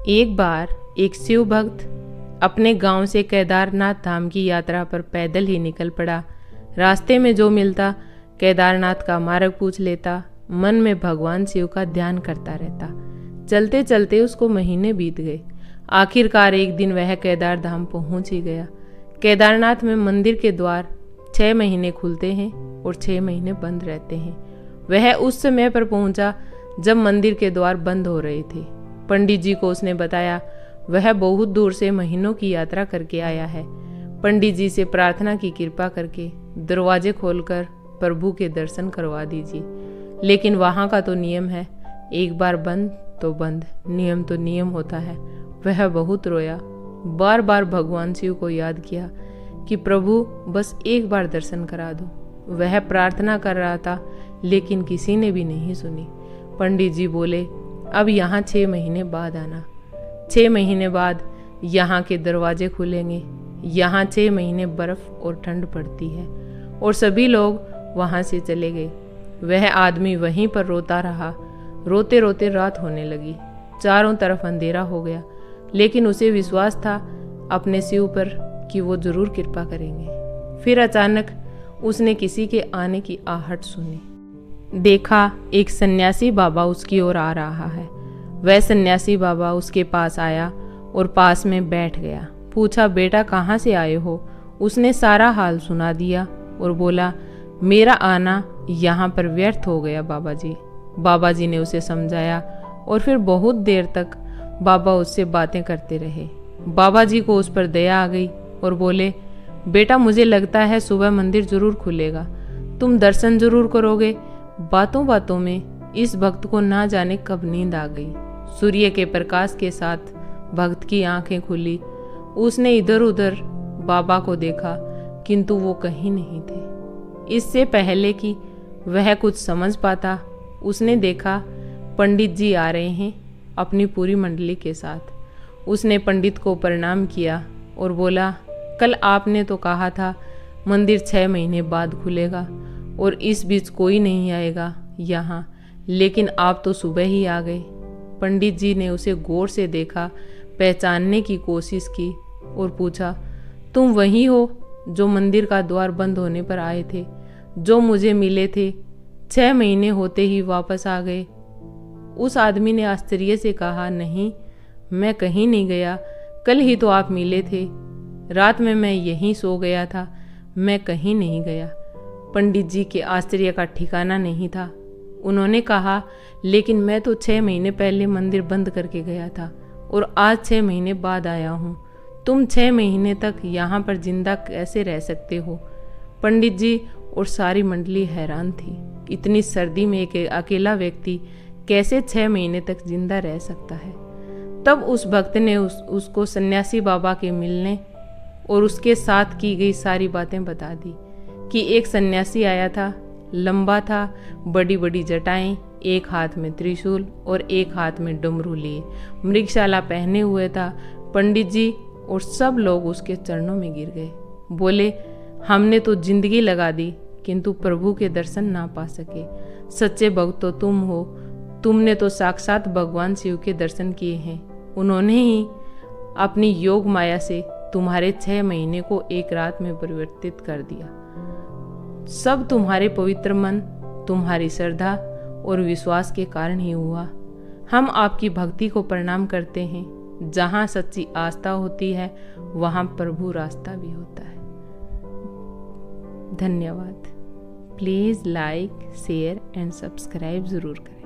एक बार एक शिव भक्त अपने गांव से केदारनाथ धाम की यात्रा पर पैदल ही निकल पड़ा। रास्ते में जो मिलता केदारनाथ का मार्ग पूछ लेता, मन में भगवान शिव का ध्यान करता रहता। चलते चलते उसको महीने बीत गए। आखिरकार एक दिन वह केदार धाम पहुंच ही गया। केदारनाथ में मंदिर के द्वार 6 महीने खुलते हैं और 6 महीने बंद रहते हैं। वह उस समय पर पहुंचा जब मंदिर के द्वार बंद हो रहे थे। पंडित जी को उसने बताया वह बहुत दूर से महीनों की यात्रा करके आया है। पंडित जी से प्रार्थना की कृपा करके दरवाजे खोलकर प्रभु के दर्शन करवा दीजिए। लेकिन वहाँ का तो नियम है, एक बार बंद तो बंद, नियम तो नियम होता है। वह बहुत रोया, बार बार भगवान शिव को याद किया कि प्रभु बस एक बार दर्शन करा दो। वह प्रार्थना कर रहा था लेकिन किसी ने भी नहीं सुनी। पंडित जी बोले अब यहाँ 6 महीने बाद आना। 6 महीने बाद यहाँ के दरवाजे खुलेंगे। यहाँ 6 महीने बर्फ और ठंड पड़ती है। और सभी लोग वहाँ से चले गए। वह आदमी वहीं पर रोता रहा। रोते रोते रात होने लगी, चारों तरफ अंधेरा हो गया। लेकिन उसे विश्वास था अपने शिव पर कि वो जरूर कृपा करेंगे। फिर अचानक उसने किसी के आने की आहट सुनी। देखा एक सन्यासी बाबा उसकी ओर आ रहा है। वह सन्यासी बाबा उसके पास आया और पास में बैठ गया। पूछा बेटा कहाँ से आए हो? उसने सारा हाल सुना दिया और बोला मेरा आना यहाँ पर व्यर्थ हो गया बाबा जी। बाबा जी ने उसे समझाया और फिर बहुत देर तक बाबा उससे बातें करते रहे। बाबा जी को उस पर दया आ गई और बोले बेटा मुझे लगता है सुबह मंदिर जरूर खुलेगा, तुम दर्शन जरूर करोगे। बातों बातों में इस भक्त को ना जाने कब नींद आ गई। सूर्य के प्रकाश के साथ भक्त की आंखें खुली। उसने इधर उधर बाबा को देखा किंतु वो कहीं नहीं थे। इससे पहले कि वह कुछ समझ पाता उसने देखा पंडित जी आ रहे हैं अपनी पूरी मंडली के साथ। उसने पंडित को प्रणाम किया और बोला कल आपने तो कहा था मंदिर 6 महीने बाद खुलेगा और इस बीच कोई नहीं आएगा यहाँ, लेकिन आप तो सुबह ही आ गए। पंडित जी ने उसे गौर से देखा, पहचानने की कोशिश की और पूछा तुम वही हो जो मंदिर का द्वार बंद होने पर आए थे, जो मुझे मिले थे, 6 महीने होते ही वापस आ गए? उस आदमी ने आश्चर्य से कहा नहीं, मैं कहीं नहीं गया, कल ही तो आप मिले थे। रात में मैं यहीं सो गया था, मैं कहीं नहीं गया। पंडित जी के आश्चर्य का ठिकाना नहीं था। उन्होंने कहा लेकिन मैं तो 6 महीने पहले मंदिर बंद करके गया था और आज 6 महीने बाद आया हूँ। तुम 6 महीने तक यहाँ पर जिंदा कैसे रह सकते हो? पंडित जी और सारी मंडली हैरान थी। इतनी सर्दी में एक अकेला व्यक्ति कैसे 6 महीने तक जिंदा रह सकता है? तब उस भक्त ने उसको सन्यासी बाबा के मिलने और उसके साथ की गई सारी बातें बता दी कि एक सन्यासी आया था, लंबा था, बड़ी बड़ी जटाएं, एक हाथ में त्रिशूल और एक हाथ में डमरू लिए, मृगशाला पहने हुए था। पंडित जी और सब लोग उसके चरणों में गिर गए। बोले हमने तो जिंदगी लगा दी किंतु प्रभु के दर्शन ना पा सके। सच्चे भक्त तो तुम हो, तुमने तो साक्षात भगवान शिव के दर्शन किए हैं। उन्होंने ही अपनी योग माया से तुम्हारे 6 महीने को एक रात में परिवर्तित कर दिया। सब तुम्हारे पवित्र मन, तुम्हारी श्रद्धा और विश्वास के कारण ही हुआ। हम आपकी भक्ति को प्रणाम करते हैं। जहाँ सच्ची आस्था होती है वहाँ प्रभु रास्ता भी होता है। धन्यवाद। Please like, share and subscribe ज़रूर करें।